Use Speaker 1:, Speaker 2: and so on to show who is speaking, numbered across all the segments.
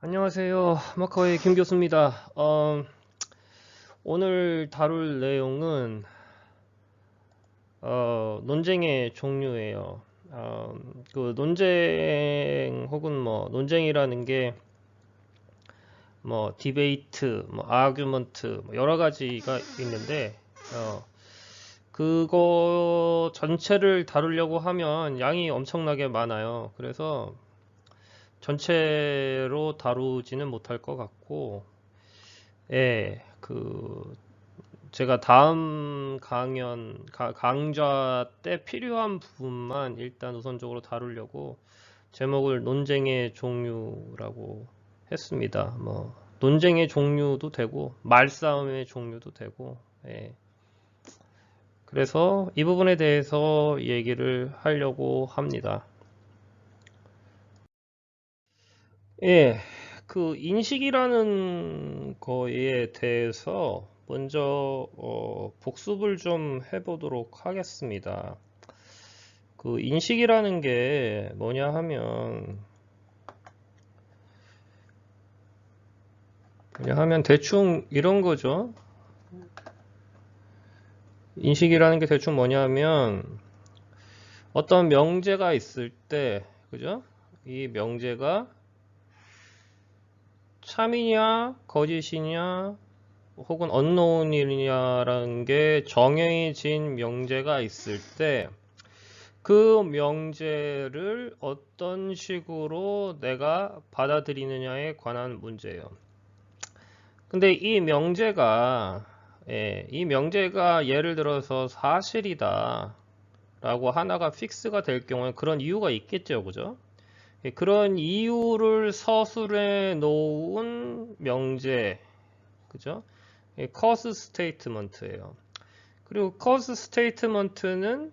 Speaker 1: 안녕하세요. 마카오의 김 교수입니다. 오늘 다룰 내용은 논쟁의 종류예요. 그 논쟁 혹은 뭐 논쟁이라는 게 뭐 디베이트, 뭐 아규먼트 뭐 여러 가지가 있는데 그거 전체를 다루려고 하면 양이 엄청나게 많아요. 그래서 전체로 다루지는 못할 것 같고, 예, 제가 다음 강좌 때 필요한 부분만 일단 우선적으로 다루려고 제목을 논쟁의 종류라고 했습니다. 뭐, 논쟁의 종류도 되고, 말싸움의 종류도 되고, 예. 그래서 이 부분에 대해서 얘기를 하려고 합니다. 예, 그 인식이라는 거에 대해서 먼저 복습을 좀 해보도록 하겠습니다. 그 인식이라는 게 뭐냐 하면 대충 이런 거죠. 인식이라는 게 대충 뭐냐면 어떤 명제가 있을 때, 그죠? 이 명제가 참이냐 거짓이냐 혹은 언노운이냐라는 게 정해진 명제가 있을 때 그 명제를 어떤 식으로 내가 받아들이느냐에 관한 문제예요. 근데 이 명제가 예를 들어서 사실이다 라고 하나가 픽스가 될 경우에 그런 이유가 있겠죠, 그죠? 그런 이유를 서술해 놓은 명제, 그죠? 커스 스테이트먼트예요. 그리고 커스 스테이트먼트는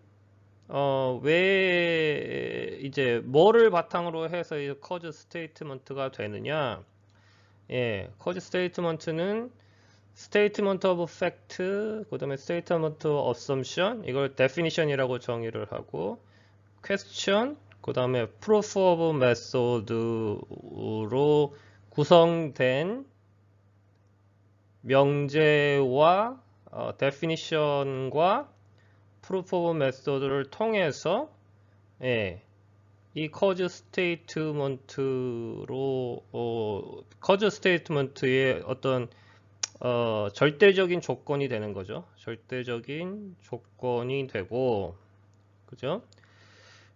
Speaker 1: 왜 이제 뭐를 바탕으로 해서 이 커즈 스테이트먼트가 되느냐? 예, 커즈 스테이트먼트는 스테이트먼트 오브 팩트, 그다음에 스테이트먼트 오브 어썸션, 이걸 definition이라고 정의를 하고 question, 그다음에 proof of method로 구성된 명제와 definition과 proof of method를 통해서 예, 이 커즈 스테이트먼트의 어떤 절대적인 조건이 되는 거죠. 절대적인 조건이 되고, 그죠?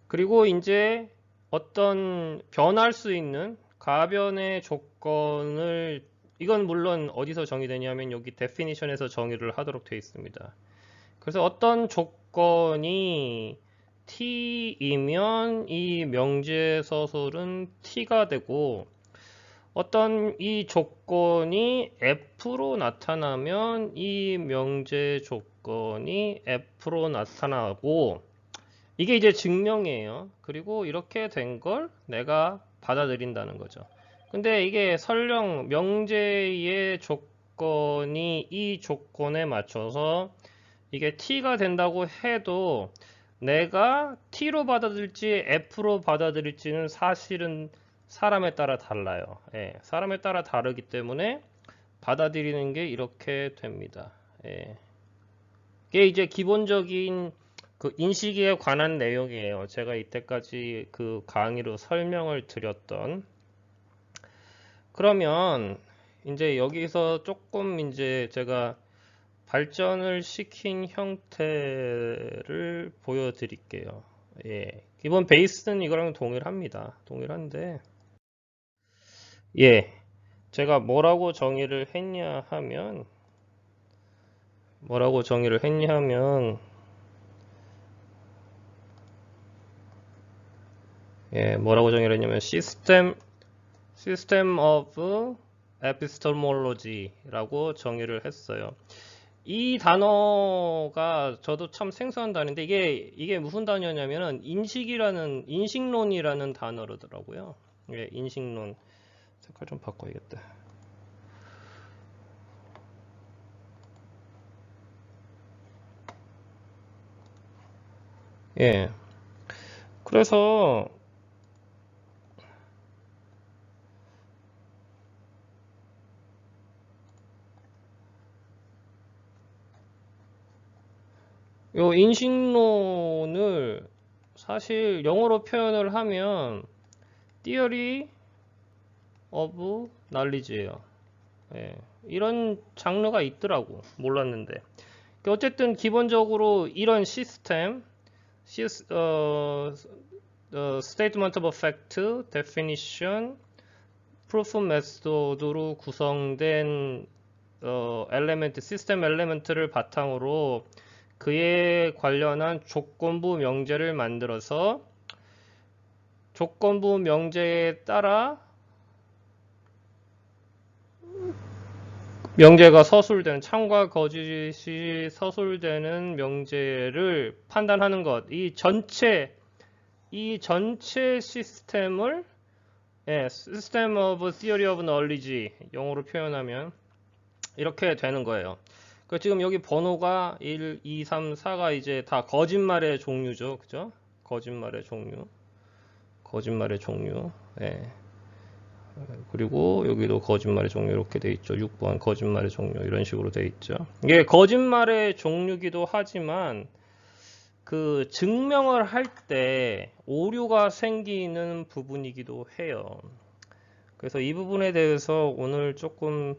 Speaker 1: 그리고 이제 어떤 변할 수 있는 가변의 조건을 이건 물론 어디서 정의되냐면 여기 definition에서 정의를 하도록 되어 있습니다. 그래서 어떤 조건이 t이면 이 명제 서술은 t가 되고 어떤 이 조건이 f로 나타나면 이 명제 조건이 f로 나타나고 이게 이제 증명이에요. 그리고 이렇게 된 걸 내가 받아들인다는 거죠. 근데 이게 설령 명제의 조건이 이 조건에 맞춰서 이게 t가 된다고 해도 내가 t로 받아들일지 f로 받아들일지는 사실은 사람에 따라 달라요. 예, 사람에 따라 다르기 때문에 받아들이는 게 이렇게 됩니다. 예. 이게 이제 기본적인 그 인식에 관한 내용이에요. 제가 이때까지 그 강의로 설명을 드렸던. 그러면 이제 여기서 조금 이제 제가 발전을 시킨 형태를 보여드릴게요. 예. 기본 베이스는 이거랑 동일합니다. 동일한데, 예. 제가 뭐라고 정의를 했냐면, 예, 뭐라고 정의를 했냐면, System of Epistemology라고 정의를 했어요. 이 단어가 저도 참 생소한 단어인데 이게 무슨 단어냐면은 인식론이라는 단어더라고요. 예, 인식론. 색깔 좀 바꿔야겠다. 예. 그래서 요 인식론을 사실 영어로 표현을 하면 Theory of Knowledge예요. 예, 이런 장르가 있더라고. 몰랐는데. 어쨌든 기본적으로 이런 시스템, Statement of Fact, Definition, Proof method로 구성된 엘레멘트, 시스템 엘레멘트를 바탕으로 그에 관련한 조건부 명제를 만들어서 조건부 명제에 따라 명제가 서술되는 참과 거짓이 서술되는 명제를 판단하는 것. 이 전체 시스템을 System of Theory of Knowledge 영어로 표현하면 이렇게 되는 거예요. 지금 여기 번호가 1, 2, 3, 4가 이제 다 거짓말의 종류죠. 그죠? 거짓말의 종류. 거짓말의 종류. 예. 그리고 여기도 거짓말의 종류 이렇게 돼 있죠. 6번 거짓말의 종류 이런 식으로 돼 있죠. 이게 거짓말의 종류기도 하지만 그 증명을 할 때 오류가 생기는 부분이기도 해요. 그래서 이 부분에 대해서 오늘 조금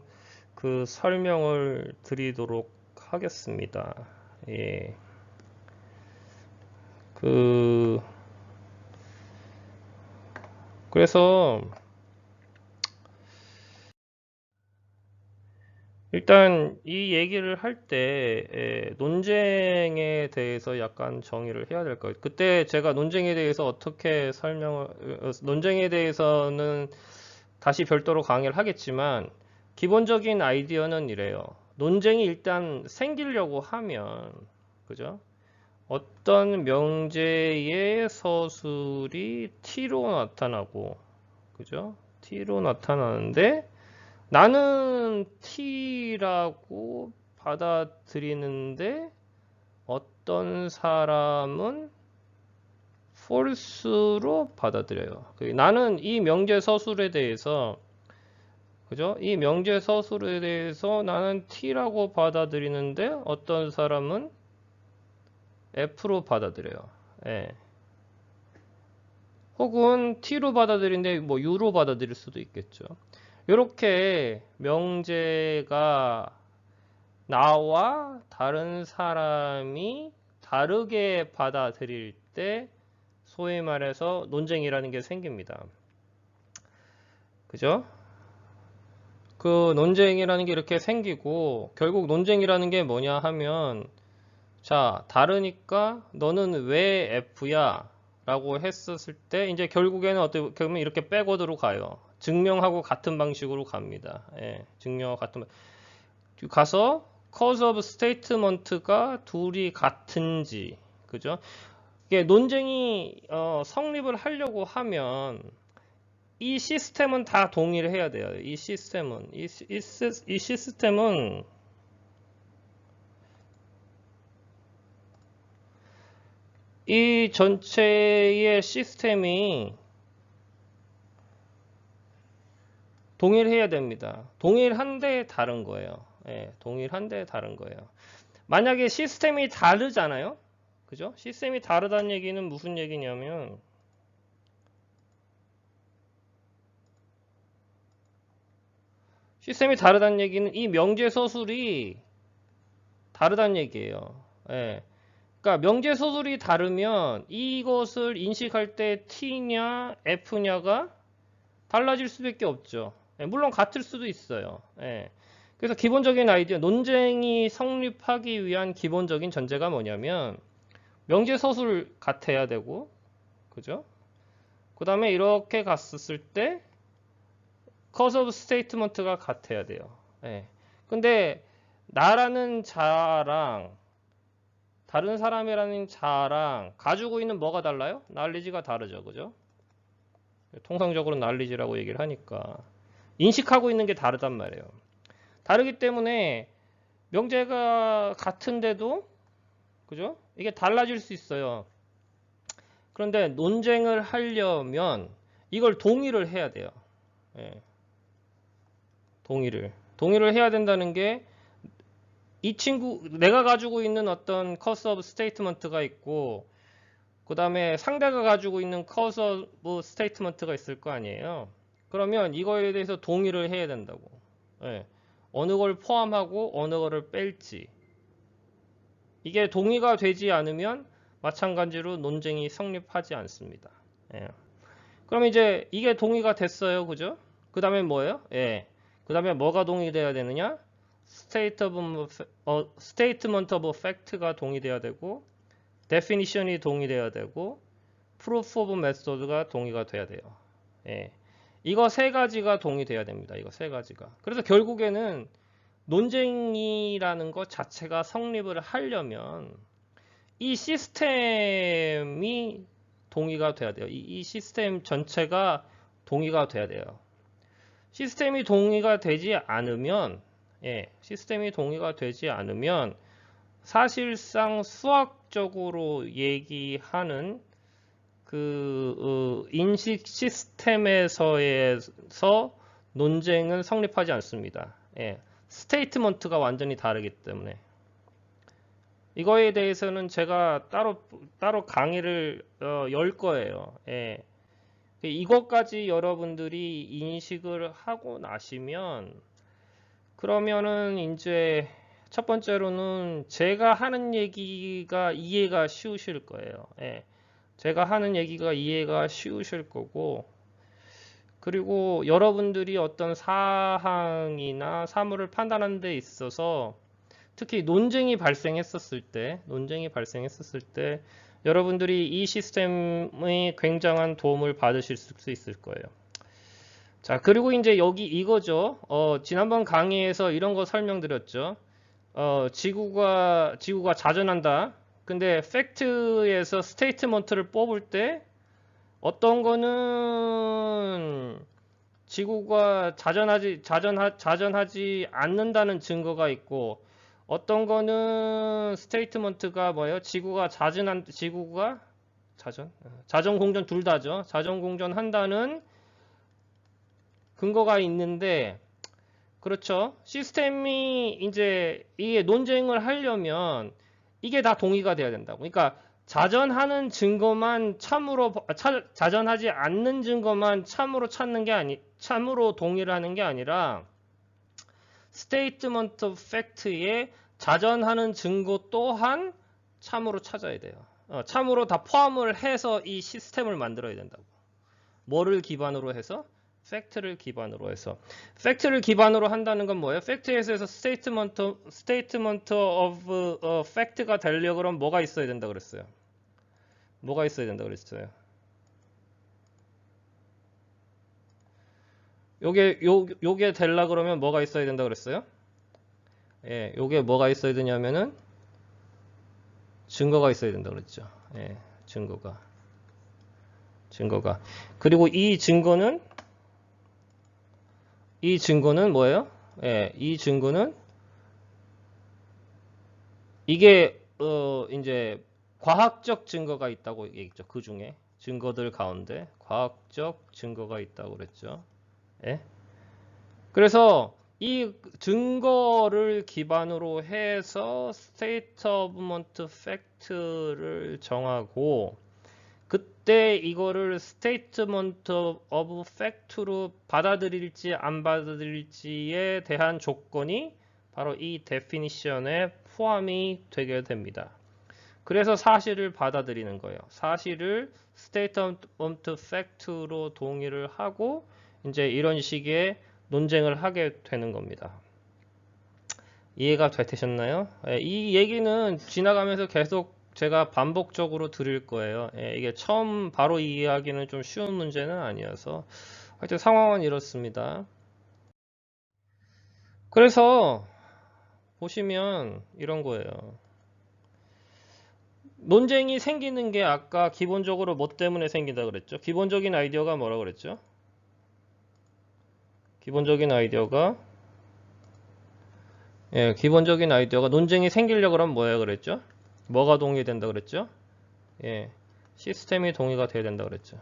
Speaker 1: 그 설명을 드리도록 하겠습니다. 예. 그래서 일단 이 얘기를 할 때 논쟁에 대해서 약간 정의를 해야 될 거예요. 그때 제가 논쟁에 대해서 어떻게 논쟁에 대해서는 다시 별도로 강의를 하겠지만 기본적인 아이디어는 이래요. 논쟁이 일단 생기려고 하면 그죠? 어떤 명제의 서술이 t로 나타나고 그죠? t로 나타나는데 나는 t라고 받아들이는데 어떤 사람은 false로 받아들여요. 나는 이 명제 서술에 대해서 그죠? 이 명제 서술에 대해서 나는 t라고 받아들이는데 어떤 사람은 f로 받아들여요. 예. 혹은 t로 받아들이는데 뭐 u로 받아들일 수도 있겠죠. 이렇게 명제가 나와 다른 사람이 다르게 받아들일 때 소위 말해서 논쟁이라는 게 생깁니다. 그죠? 그 논쟁이라는 게 이렇게 생기고 결국 논쟁이라는 게 뭐냐 하면 자, 다르니까 너는 왜 F야? 라고 했었을 때 이제 결국에는 어떻게 보면 이렇게 백워드로 가요. 증명하고 같은 방식으로 갑니다. 예, 증명하고 같은 가서 cause of statement가 둘이 같은지 그죠? 이게 논쟁이 성립을 하려고 하면 이 시스템은 다 동의를 해야 돼요. 이 시스템은 이 시스템은 이 전체의 시스템이 동일해야 됩니다. 동일한데 다른 거예요. 예, 동일한데 다른 거예요. 만약에 시스템이 다르잖아요. 그죠? 시스템이 다르다는 얘기는 무슨 얘기냐면 시스템이 다르다는 얘기는 이 명제 서술이 다르다는 얘기예요. 예. 그러니까 명제 서술이 다르면 이것을 인식할 때 T냐 F냐가 달라질 수밖에 없죠. 예, 물론 같을 수도 있어요. 예. 그래서 기본적인 아이디어, 논쟁이 성립하기 위한 기본적인 전제가 뭐냐면 명제 서술 같아야 되고, 그죠? 그 다음에 이렇게 갔었을 때 cause of statement가 같아야 돼요. 예. 근데 나라는 자랑 다른 사람이라는 자랑 가지고 있는 뭐가 달라요? knowledge가 다르죠. 그죠? 통상적으로 knowledge라고 얘기를 하니까 인식하고 있는 게 다르단 말이에요. 다르기 때문에 명제가 같은데도 그죠? 이게 달라질 수 있어요. 그런데 논쟁을 하려면 이걸 동의를 해야 돼요. 예. 동의를 해야 된다는 게 이 친구, 내가 가지고 있는 어떤 커스 오브 스테이트먼트가 있고, 그 다음에 상대가 가지고 있는 커스 오브 스테이트먼트가 있을 거 아니에요. 그러면 이거에 대해서 동의를 해야 된다고. 예. 어느 걸 포함하고 어느 거를 뺄지. 이게 동의가 되지 않으면 마찬가지로 논쟁이 성립하지 않습니다. 예. 그럼 이제 이게 동의가 됐어요. 그죠? 그 다음에 뭐예요? 예. 그 다음에 뭐가 동의돼야 되느냐? Statement of Fact가 동의돼야 되고, Definition이 동의돼야 되고, Proof of Method가 동의가 돼야 돼요. 예. 이거 세 가지가 동의돼야 됩니다. 이거 세 가지가. 그래서 결국에는 논쟁이라는 것 자체가 성립을 하려면 이 시스템이 동의가 돼야 돼요. 이 시스템 전체가 동의가 돼야 돼요. 시스템이 동의가 되지 않으면, 시스템이 동의가 되지 않으면 사실상 수학적으로 얘기하는 그 인식 시스템에서에서 논쟁은 성립하지 않습니다. 스테이트먼트가 완전히 다르기 때문에. 이거에 대해서는 제가 따로 강의를 열 거예요. 이것까지 여러분들이 인식을 하고 나시면, 그러면은 이제 첫 번째로는 제가 하는 얘기가 이해가 쉬우실 거예요. 제가 하는 얘기가 이해가 쉬우실 거고, 그리고 여러분들이 어떤 사항이나 사물을 판단하는 데 있어서 특히 논쟁이 발생했었을 때 여러분들이 이 시스템의 굉장한 도움을 받으실 수 있을 거예요. 자, 그리고 이제 여기 이거죠. 지난번 강의에서 이런 거 설명드렸죠. 지구가 자전한다. 근데 팩트에서 스테이트먼트를 뽑을 때 어떤 거는 지구가 자전하지 않는다는 증거가 있고, 어떤 거는 스테이트먼트가 뭐예요? 지구가 자전 공전 둘 다죠. 자전 공전 한다는 근거가 있는데, 그렇죠. 시스템이 이제 이게 논쟁을 하려면 이게 다 동의가 돼야 된다고. 그러니까 자전하는 증거만 자전하지 않는 증거만 참으로 동의를 하는 게 아니라 스테이트먼트 오브 팩트에 자전하는 증거 또한 참으로 찾아야 돼요. 참으로 다 포함을 해서 이 시스템을 만들어야 된다고. 뭐를 기반으로 해서? 팩트를 기반으로 해서. 팩트를 기반으로 한다는 건 뭐예요? 팩트에서 스테이트먼트 오브 팩트가 되려고 그러면 뭐가 있어야 된다 그랬어요? 뭐가 있어야 된다 그랬어요? 요게 되려 그러면 뭐가 있어야 된다 그랬어요? 요게 뭐가 있어야 되냐면은 증거가 있어야 된다 그랬죠. 증거가. 그리고 이 증거는 뭐예요? 이 증거는 이게 이제 과학적 증거가 있다고 얘기했죠. 그 중에 증거들 가운데 과학적 증거가 있다고 그랬죠. 그래서 이 증거를 기반으로 해서 스테이트먼트 팩트를 정하고, 그때 이거를 스테이트먼트 오브 팩트로 받아들일지 안 받아들일지에 대한 조건이 바로 이 데피니션에 포함이 되게 됩니다. 그래서 사실을 받아들이는 거예요. 사실을 스테이트먼트 팩트로 동의를 하고 이제 이런 식의 논쟁을 하게 되는 겁니다. 이해가 되셨나요? 이 얘기는 지나가면서 계속 제가 반복적으로 드릴 거예요. 이게 처음 바로 이해하기는 좀 쉬운 문제는 아니어서. 하여튼 상황은 이렇습니다. 그래서 보시면 이런 거예요. 논쟁이 생기는 게 아까 기본적으로 뭐 때문에 생긴다 그랬죠? 기본적인 아이디어가 뭐라 그랬죠? 기본적인 아이디어가 논쟁이 생기려고 그러면 뭐야 그랬죠? 뭐가 동의된다 그랬죠? 시스템이 동의가 돼야 된다 그랬죠.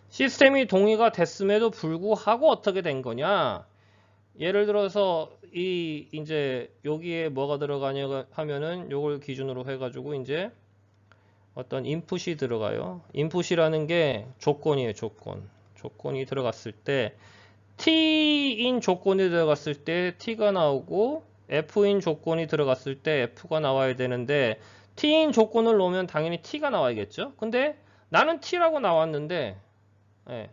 Speaker 1: 시스템이 동의가 됐음에도 불구하고 어떻게 된 거냐? 예를 들어서 이제 여기에 뭐가 들어가냐 하면은 요걸 기준으로 해가지고 이제 어떤 인풋이 들어가요. 인풋이라는 게 조건이에요, 조건. 조건이 들어갔을 때 T인 조건이 들어갔을 때 T가 나오고 F인 조건이 들어갔을 때 F가 나와야 되는데 T인 조건을 놓으면 당연히 T가 나와야겠죠. 근데 나는 T라고 나왔는데 예,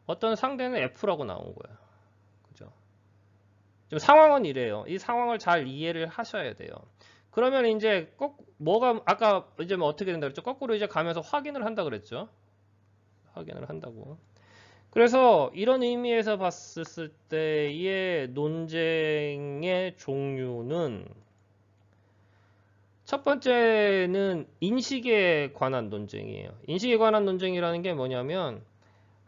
Speaker 1: 어떤 상대는 F라고 나온 거예요. 그죠? 지금 상황은 이래요. 이 상황을 잘 이해를 하셔야 돼요. 그러면 이제 꼭 뭐가 아까 이제 뭐 어떻게 된다 그랬죠? 거꾸로 이제 가면서 확인을 한다 그랬죠? 확인을 한다고. 그래서 이런 의미에서 봤을 때의 논쟁의 종류는 첫 번째는 인식에 관한 논쟁이에요. 인식에 관한 논쟁이라는 게 뭐냐면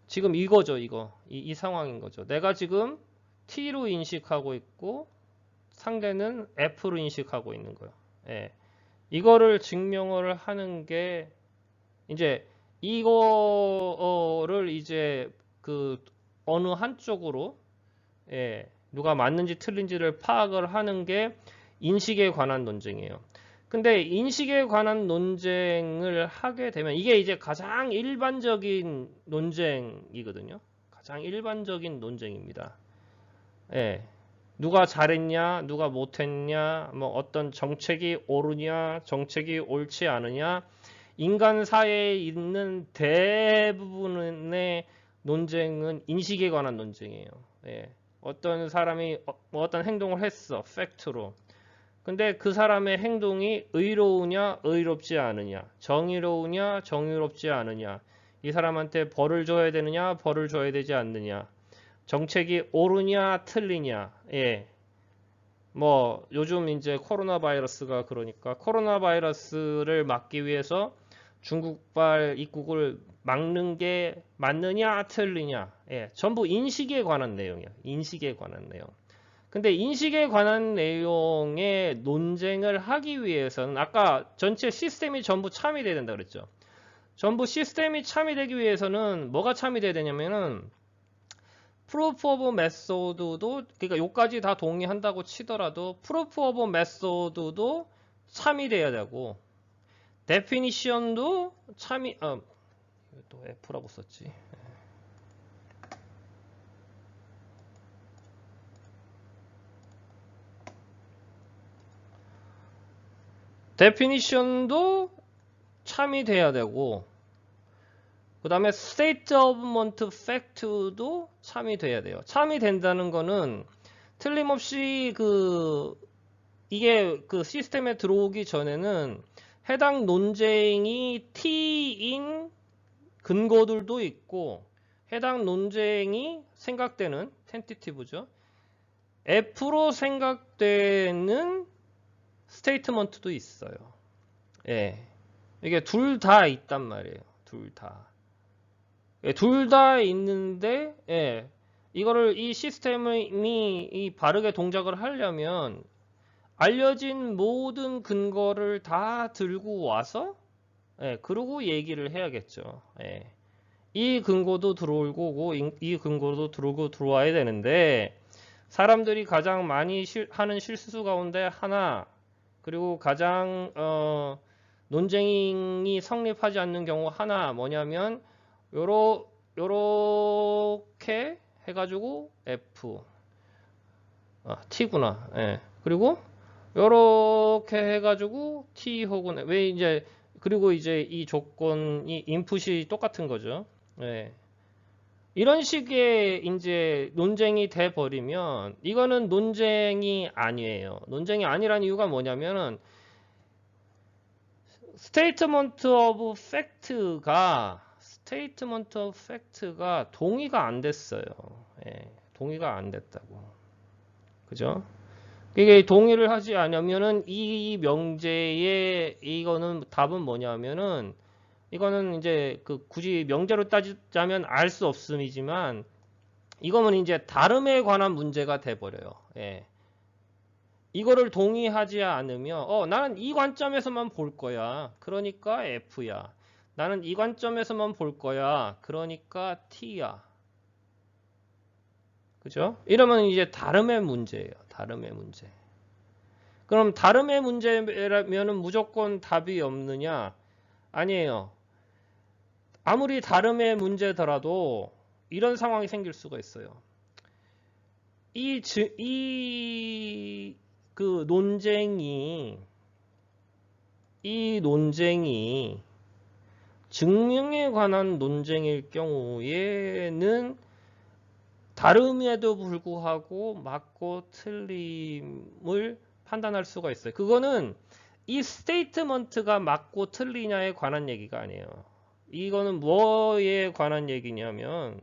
Speaker 1: 지금 이거죠, 이거. 이 상황인 거죠. 내가 지금 T로 인식하고 있고 상대는 F로 인식하고 있는 거예요. 예. 이거를 증명을 하는 게 이제 이거를 이제 그 어느 한쪽으로 예, 누가 맞는지 틀린지를 파악을 하는 게 인식에 관한 논쟁이에요. 근데 인식에 관한 논쟁을 하게 되면 이게 이제 가장 일반적인 논쟁이거든요. 가장 일반적인 논쟁입니다. 예. 누가 잘했냐, 누가 못했냐, 뭐 어떤 정책이 옳으냐, 정책이 옳지 않으냐, 인간 사회에 있는 대부분의 논쟁은 인식에 관한 논쟁이에요. 예. 어떤 사람이 어떤 행동을 했어, 팩트로. 근데 그 사람의 행동이 의로우냐, 의롭지 않으냐, 정의로우냐, 정의롭지 않으냐, 이 사람한테 벌을 줘야 되느냐, 벌을 줘야 되지 않느냐, 정책이 옳으냐, 틀리냐, 예. 뭐 요즘 이제 코로나 바이러스가 그러니까 코로나 바이러스를 막기 위해서 중국발 입국을 막는 게 맞느냐 틀리냐 예, 전부 인식에 관한 내용이야. 인식에 관한 내용. 근데 인식에 관한 내용의 논쟁을 하기 위해서는 아까 전체 시스템이 전부 참여돼야 된다 그랬죠. 전부 시스템이 참여되기 위해서는 뭐가 참여돼야 되냐면은 프루프 오브 메소드도 그러니까 요까지 다 동의한다고 치더라도 프루프 오브 메소드도 참여돼야 되고 데피니션도 참여 또 F라고 썼지. 데피니션도 참여돼야 되고 그 다음에 스테이트먼트 팩트도 참여돼야 돼요. 참여된다는 거는 틀림없이 이게 그 시스템에 들어오기 전에는 해당 논쟁이 T인 근거들도 있고 해당 논쟁이 생각되는 텐티티브죠. F로 생각되는 스테이트먼트도 있어요. 예. 이게 둘 다 있단 말이에요. 둘 다. 예, 둘 다 있는데 예. 이거를 이 시스템이 이 바르게 동작을 하려면 알려진 모든 근거를 다 들고 와서 예, 그러고 얘기를 해야겠죠. 예. 이 근거도 들어올 거고 이 근거도 들어와야 되는데 사람들이 가장 많이 하는 실수 가운데 하나 그리고 가장 논쟁이 성립하지 않는 경우 하나 뭐냐면 요렇게 해가지고 F T구나. 예. 그리고 요렇게 해가지고 T 혹은 왜 이제 그리고 이제 이 조건이 인풋이 똑같은 거죠. 예. 이런 식의 이제 논쟁이 돼 버리면 이거는 논쟁이 아니에요. 논쟁이 아니라는 이유가 뭐냐면은 스테이트먼트 오브 팩트가 동의가 안 됐어요. 예, 동의가 안 됐다고. 그죠? 이게 동의를 하지 않으면은 이 명제의 이거는 답은 뭐냐면은 이거는 이제 굳이 명제로 따지자면 알 수 없음이지만 이거는 이제 다름에 관한 문제가 돼 버려요. 예. 이거를 동의하지 않으면 나는 이 관점에서만 볼 거야. 그러니까 F야. 나는 이 관점에서만 볼 거야. 그러니까 T야. 그죠? 이러면 이제 다름의 문제예요. 다름의 문제. 그럼 다름의 문제라면은 무조건 답이 없느냐? 아니에요. 아무리 다름의 문제더라도 이런 상황이 생길 수가 있어요. 그 논쟁이 증명에 관한 논쟁일 경우에는 다름에도 불구하고 맞고 틀림을 판단할 수가 있어요. 그거는 이 스테이트먼트가 맞고 틀리냐에 관한 얘기가 아니에요. 이거는 뭐에 관한 얘기냐면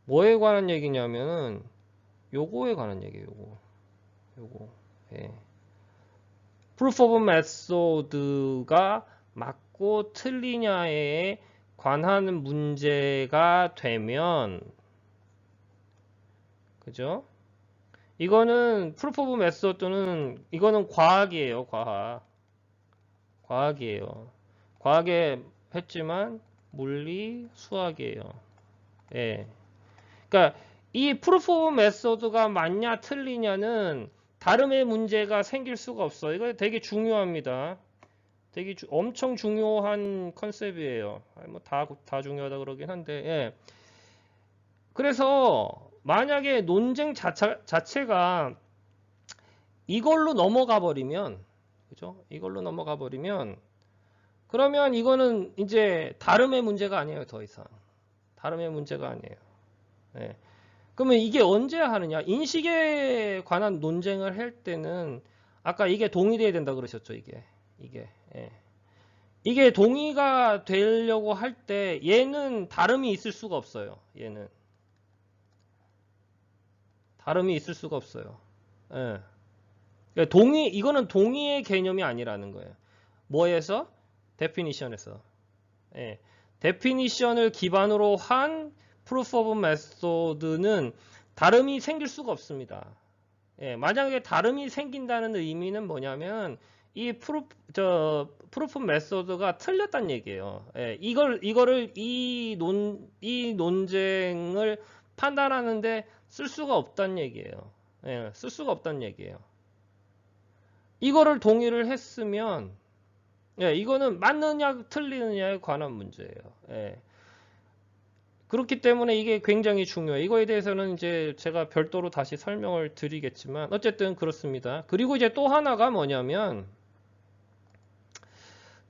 Speaker 1: 뭐에 관한 얘기냐면은 요거에 관한 얘기예요. 요거. 예. Proof of Method가 맞고 틀리냐에 관한 문제가 되면, 그죠? 이거는 Proof of Method는 이거는 과학이에요. 과학이에요. 과학에 했지만 물리, 수학이에요. 예. 그러니까 이 Proof of Method가 맞냐 틀리냐는 다름의 문제가 생길 수가 없어요. 이거 되게 중요합니다. 되게 엄청 중요한 컨셉이에요. 뭐 다 중요하다 그러긴 한데, 예. 그래서 만약에 논쟁 자체가 이걸로 넘어가 버리면, 그죠? 이걸로 넘어가 버리면, 그러면 이거는 이제 다름의 문제가 아니에요. 더 이상. 다름의 문제가 아니에요. 예. 그러면 이게 언제 하느냐? 인식에 관한 논쟁을 할 때는 아까 이게 동의돼야 된다 그러셨죠, 이게. 예. 이게 동의가 되려고 할 때 얘는 다름이 있을 수가 없어요. 얘는 다름이 있을 수가 없어요. 예. 그러니까 이거는 동의의 개념이 아니라는 거예요. 뭐에서? 데피니션에서. 예. 데피니션을 기반으로 한 proof of method는 다름이 생길 수가 없습니다. 예, 만약에 다름이 생긴다는 의미는 뭐냐면 이 proof method가 틀렸다는 얘기예요. 예, 이거를 이 논쟁을 판단하는데 쓸 수가 없다는 얘기예요. 예, 쓸 수가 없다는 얘기예요. 이거를 동의를 했으면 예, 이거는 맞느냐 틀리느냐에 관한 문제예요. 예. 그렇기 때문에 이게 굉장히 중요해요. 이거에 대해서는 이제 제가 별도로 다시 설명을 드리겠지만 어쨌든 그렇습니다. 그리고 이제 또 하나가 뭐냐면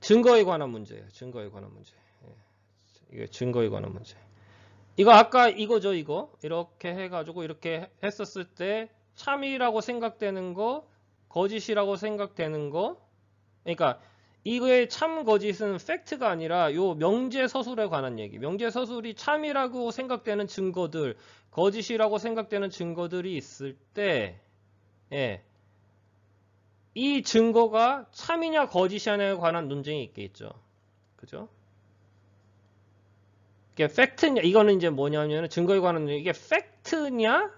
Speaker 1: 증거에 관한 문제예요. 증거에 관한 문제. 예. 이게 증거에 관한 문제. 이거 아까 이거죠, 이거. 이렇게 해가지고 이렇게 했었을 때 참이라고 생각되는 거, 거짓이라고 생각되는 거. 그러니까 이거의 참 거짓은 팩트가 아니라 요 명제서술에 관한 얘기. 명제서술이 참이라고 생각되는 증거들, 거짓이라고 생각되는 증거들이 있을 때, 예, 이 증거가 참이냐 거짓이냐에 관한 논쟁이 있겠죠. 그죠? 이게 팩트냐, 이거는 이제 뭐냐면 증거에 관한 이게 팩트냐,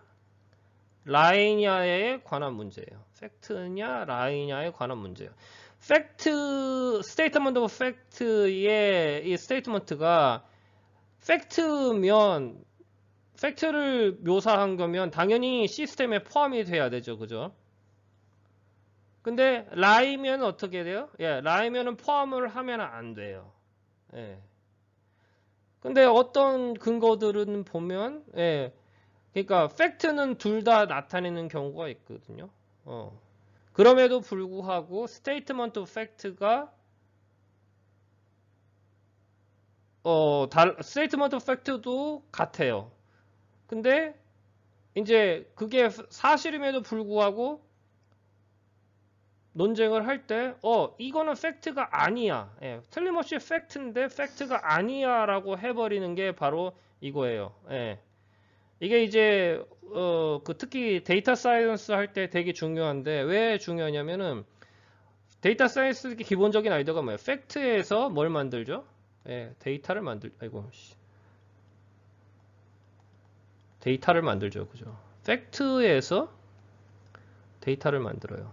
Speaker 1: 라이냐에 관한 문제예요. 팩트냐, 라이냐에 관한 문제예요. 팩트, 스테이트먼트 오브 팩트의 이 스테이트먼트가 팩트면, 팩트를 묘사한 거면 당연히 시스템에 포함이 돼야 되죠. 그죠? 근데 라이면 어떻게 돼요? 예, 라이면은 포함을 하면 안 돼요. 예. 근데 어떤 근거들은 보면, 예, 그러니까 팩트는 둘 다 나타내는 경우가 있거든요. 그럼에도 불구하고 스테이트먼트 팩트가 스테이트먼트 팩트도 같아요. 근데 이제 그게 사실임에도 불구하고 논쟁을 할 때, 이거는 팩트가 아니야. 예, 틀림없이 팩트인데 팩트가 아니야 라고 해버리는 게 바로 이거예요. 예. 이게 이제, 특히 데이터 사이언스 할 때 되게 중요한데, 왜 중요하냐면은, 데이터 사이언스 기본적인 아이디어가 뭐예요? 팩트에서 뭘 만들죠? 예, 데이터를 만들죠. 그죠? 팩트에서 데이터를 만들어요.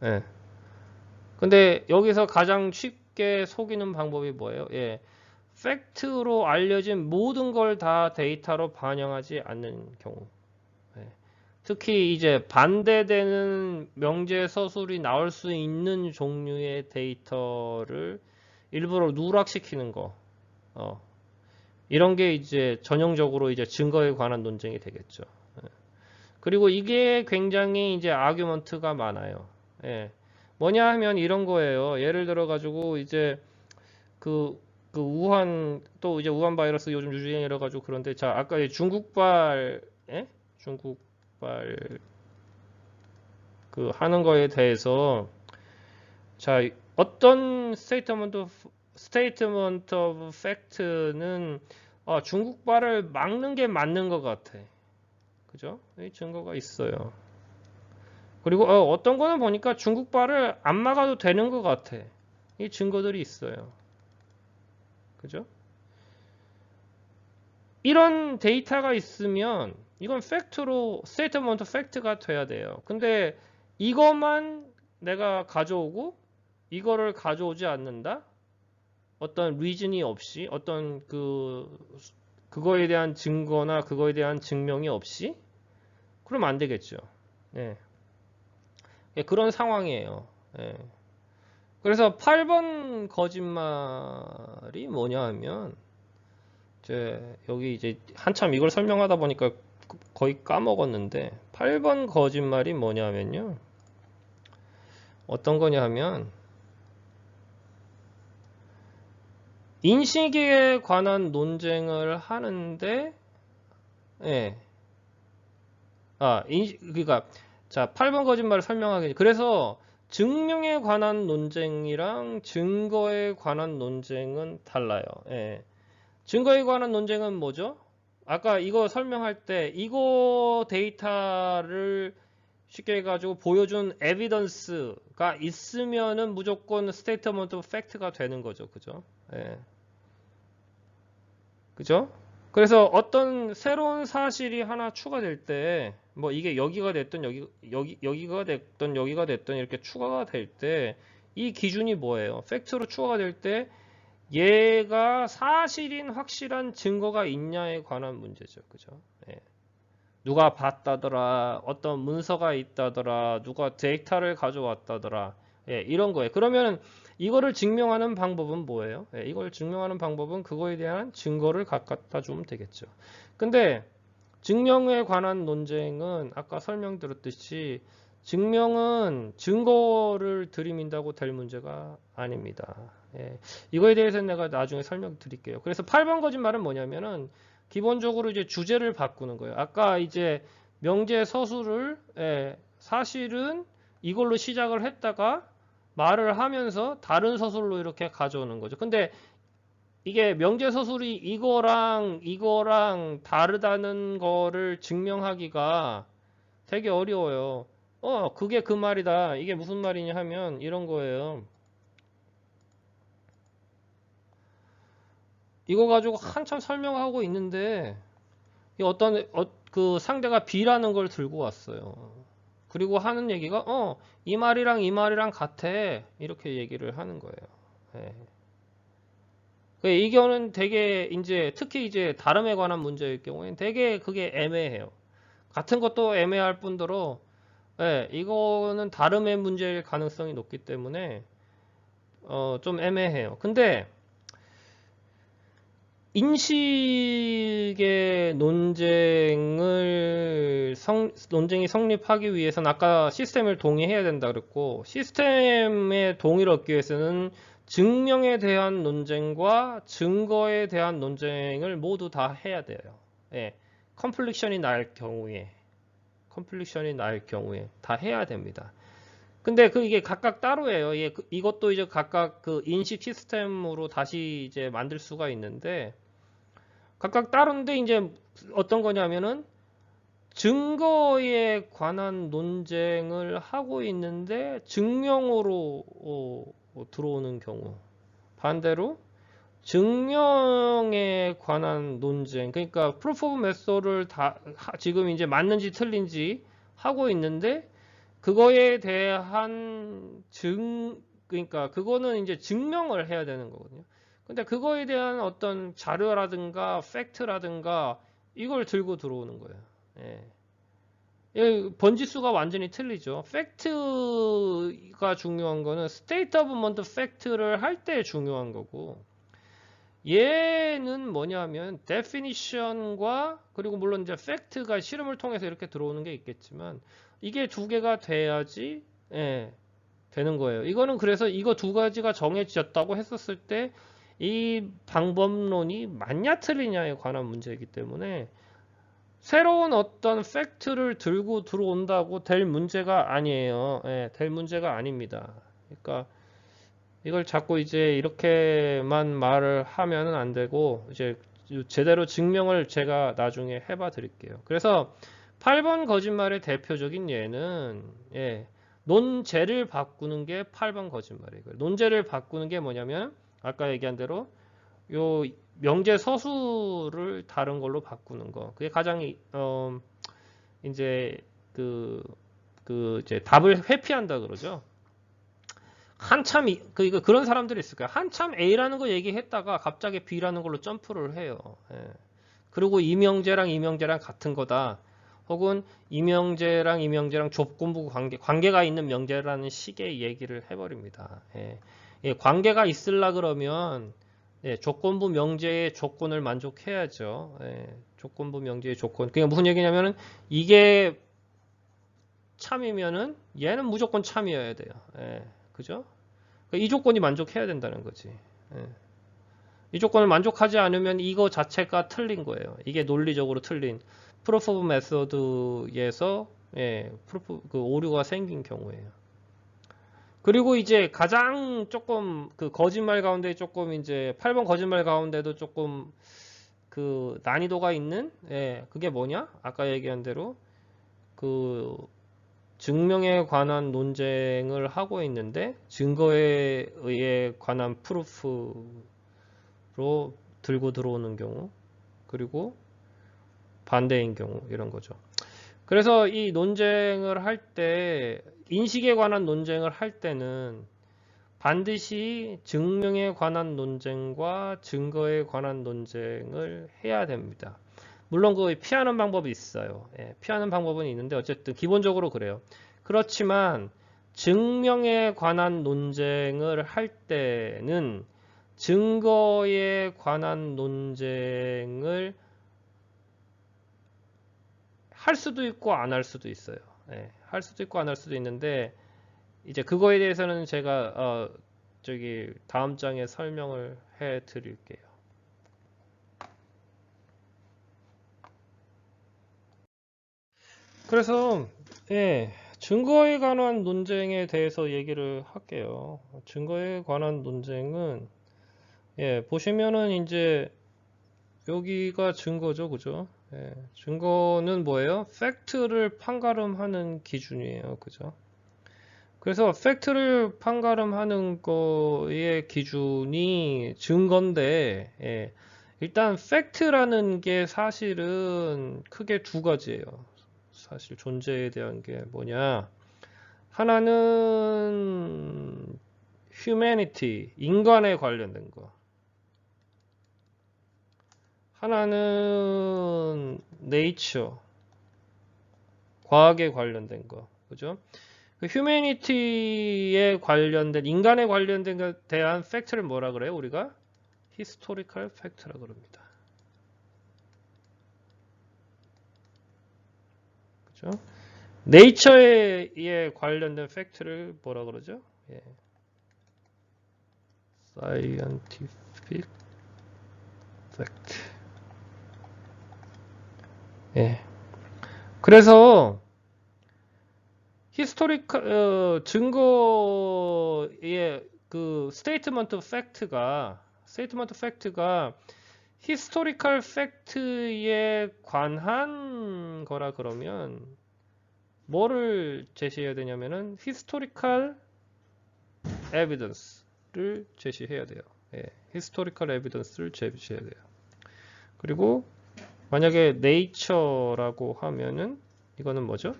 Speaker 1: 예. 근데 여기서 가장 쉽게 속이는 방법이 뭐예요? 예. 팩트로 알려진 모든 걸 다 데이터로 반영하지 않는 경우. 예. 특히 이제 반대되는 명제서술이 나올 수 있는 종류의 데이터를 일부러 누락시키는 거. 이런 게 이제 전형적으로 이제 증거에 관한 논쟁이 되겠죠. 예. 그리고 이게 굉장히 이제 아규먼트가 많아요. 예. 뭐냐 하면 이런 거예요. 예를 들어 가지고 이제 그 우한 또 이제 우한 바이러스 요즘 유행이라 가지고 그런데 자 아까 중국발 중국발 그 하는 거에 대해서 자 어떤 스테이트먼트 오브 팩트는 중국발을 막는 게 맞는 것 같아. 그죠? 이 증거가 있어요. 그리고 어떤 거는 보니까 중국발을 안 막아도 되는 것 같아. 이 증거들이 있어요. 그죠? 이런 데이터가 있으면 이건 팩트로 스테이트먼트 팩트가 돼야 돼요. 근데 이것만 내가 가져오고 이거를 가져오지 않는다? 어떤 리즌이 없이 어떤 그거에 대한 증거나 그거에 대한 증명이 없이 그러면 안 되겠죠. 예. 예, 그런 상황이에요. 예. 그래서 8번 거짓말이 뭐냐 하면 여기 이제 한참 이걸 설명하다 보니까 거의 까먹었는데 8번 거짓말이 뭐냐면요. 어떤 거냐 하면 인식에 관한 논쟁을 하는데 예. 그러니까 자, 8번 거짓말을 설명하기. 그래서 증명에 관한 논쟁이랑 증거에 관한 논쟁은 달라요. 예. 증거에 관한 논쟁은 뭐죠? 아까 이거 설명할 때 이거 데이터를 쉽게 해가지고 보여준 에비던스가 있으면은 무조건 스테이트먼트 팩트가 되는 거죠. 그죠? 예. 그죠? 그래서 어떤 새로운 사실이 하나 추가될 때, 뭐 이게 여기가 됐든 여기가 됐든 여기가 됐든 이렇게 추가가 될 때, 이 기준이 뭐예요? 팩트로 추가가 될 때, 얘가 사실인 확실한 증거가 있냐에 관한 문제죠. 그죠? 예. 누가 봤다더라, 어떤 문서가 있다더라, 누가 데이터를 가져왔다더라, 예, 이런 거예요. 그러면 이거를 증명하는 방법은 뭐예요? 예, 이걸 증명하는 방법은 그거에 대한 증거를 갖다 주면 되겠죠. 근데 증명에 관한 논쟁은 아까 설명드렸듯이 증명은 증거를 들이민다고 될 문제가 아닙니다. 예, 이거에 대해서는 내가 나중에 설명드릴게요. 그래서 8번 거짓말은 뭐냐면은 기본적으로 이제 주제를 바꾸는 거예요. 아까 이제 명제 서술을 사실은 이걸로 시작을 했다가 말을 하면서 다른 서술로 이렇게 가져오는 거죠. 근데 이게 명제 서술이 이거랑 다르다는 거를 증명하기가 되게 어려워요. 그게 그 말이다. 이게 무슨 말이냐 하면 이런 거예요. 이거 가지고 한참 설명하고 있는데 그 상대가 B라는 걸 들고 왔어요. 그리고 하는 얘기가 이 말이랑 이 말이랑 같아. 이렇게 얘기를 하는 거예요. 예. 이거는 되게 이제 특히 이제 다름에 관한 문제일 경우에는 되게 그게 애매해요. 같은 것도 애매할 뿐더러 이거는 다름의 문제일 가능성이 높기 때문에 좀 애매해요. 근데 인식의 논쟁이 성립하기 위해서는 아까 시스템을 동의해야 된다 그랬고, 시스템의 동의를 얻기 위해서는 증명에 대한 논쟁과 증거에 대한 논쟁을 모두 다 해야 돼요. 예. 컴플릭션이 날 경우에 다 해야 됩니다. 근데 이게 각각 따로예요. 이것도 이제 각각 그 인식 시스템으로 다시 이제 만들 수가 있는데, 각각 따로인데 이제 어떤 거냐면은 증거에 관한 논쟁을 하고 있는데 증명으로 들어오는 경우, 반대로 증명에 관한 논쟁, 그러니까 프루프 오브 메소드를 지금 이제 맞는지 틀린지 하고 있는데 그거에 대한 그러니까 그거는 이제 증명을 해야 되는 거거든요. 근데 그거에 대한 어떤 자료라든가 팩트라든가 이걸 들고 들어오는 거예요. 예. 번지수가 완전히 틀리죠. 팩트가 중요한 거는 스테이트 오브 먼트 팩트를 할 때 중요한 거고, 얘는 뭐냐면 definition과 그리고 물론 이제 팩트가 실험을 통해서 이렇게 들어오는 게 있겠지만 이게 두 개가 돼야지 되는 거예요. 이거는 그래서 이거 두 가지가 정해졌다고 했었을 때 이 방법론이 맞냐 틀리냐에 관한 문제이기 때문에 새로운 어떤 팩트를 들고 들어온다고 될 문제가 아니에요. 될 문제가 아닙니다. 그러니까 이걸 자꾸 이제 이렇게만 말을 하면은 안 되고 이제 제대로 증명을 제가 나중에 해봐 드릴게요. 그래서 8번 거짓말의 대표적인 예는 논제를 바꾸는 게 8번 거짓말이에요. 논제를 바꾸는 게 뭐냐면 아까 얘기한 대로 요 명제 서술을 다른 걸로 바꾸는 거. 그게 가장 이제 이제 답을 회피한다 그러죠. 한참 그런 사람들이 있을 거예요. 한참 A라는 거 얘기했다가 갑자기 B라는 걸로 점프를 해요. 그리고 이명재랑 같은 거다. 혹은 이명재랑 조건부 관계가 있는 명제라는 식의 얘기를 해버립니다. 관계가 있으려 그러면 조건부 명제의 조건을 만족해야죠. 조건부 명제의 조건. 그게 무슨 얘기냐면은 이게 참이면은 얘는 무조건 참이어야 돼요. 그죠? 이 조건이 만족해야 된다는 거지. 이 조건을 만족하지 않으면 이거 자체가 틀린 거예요. 이게 논리적으로 틀린 프루프 오브 메소드에서 그 오류가 생긴 경우에요. 그리고 이제 가장 조금 그 거짓말 가운데 조금 이제 8번 거짓말 가운데도 조금 그 난이도가 있는 그게 뭐냐? 아까 얘기한 대로 그 증명에 관한 논쟁을 하고 있는데 증거에 의해 관한 프루프로 들고 들어오는 경우 그리고 반대인 경우 이런 거죠. 그래서 이 논쟁을 할 때 인식에 관한 논쟁을 할 때는 반드시 증명에 관한 논쟁과 증거에 관한 논쟁을 해야 됩니다. 물론 그 피하는 방법이 있어요. 피하는 방법은 있는데 어쨌든 기본적으로 그래요. 그렇지만 증명에 관한 논쟁을 할 때는 증거에 관한 논쟁을 할 수도 있고 안 할 수도 있어요. 할 수도 있고 안 할 수도 있는데 이제 그거에 대해서는 제가 저기 다음 장에 설명을 해 드릴게요. 그래서 증거에 관한 논쟁에 대해서 얘기를 할게요. 증거에 관한 논쟁은 보시면은 이제 여기가 증거죠, 그죠? 증거는 뭐예요? 팩트를 판가름하는 기준이에요, 그죠? 그래서 팩트를 판가름하는 거의 기준이 증거인데, 일단 팩트라는 게 사실은 크게 두 가지예요. 사실 존재에 대한 게 뭐냐? 하나는 humanity, 인간에 관련된 거. 하나는 nature, 과학에 관련된 거. 그죠? 그 humanity에 관련된, 인간에 관련된 것에 대한 팩트를 뭐라 그래요? 우리가 historical fact라 그럽니다. 그죠? 네이처에 관련된 팩트를 뭐라 그러죠? scientific fact. 그래서 히스토리컬 증거의 그 스테이트먼트 팩트가 히스토리컬 팩트에 관한 거라 그러면 뭐를 제시해야 되냐면은 히스토리컬 에비던스를 제시해야 돼요. 히스토리컬 에비던스를 제시해야 돼요. 그리고 만약에 네이처라고 하면은 이거는 뭐죠?